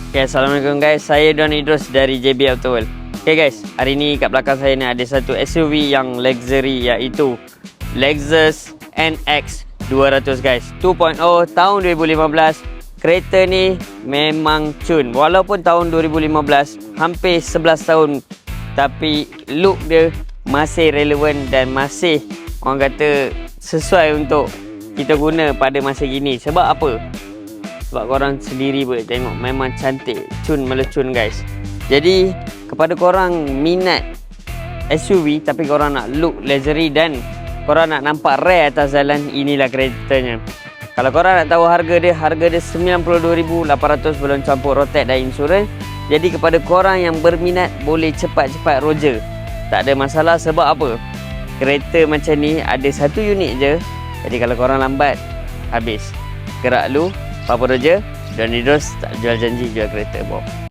Okay, Assalamualaikum guys. Saya Don Idrus dari JB Auto World. Okay guys, hari ni kat belakang saya ni ada satu SUV yang luxury, iaitu Lexus NX 200 guys. 2.0 tahun 2015. Kereta ni memang cun. Walaupun tahun 2015, hampir 11 tahun, tapi look dia masih relevan dan masih orang kata sesuai untuk kita guna pada masa gini. Sebab apa? Sebab korang sendiri boleh tengok, memang cantik, cun melecun guys. Jadi kepada korang minat SUV tapi korang nak look luxury dan korang nak nampak rare atas jalan, inilah keretanya. Kalau korang nak tahu harga dia RM92,800 belum campur rotek dan insurans. Jadi kepada korang yang berminat, boleh cepat-cepat roger. Tak ada masalah. Sebab apa? Kereta macam ni ada satu unit je. Jadi kalau korang lambat, habis. Gerak lu, apa-apa roger. Don Idrus tak jual janji, jual kereta. Bob.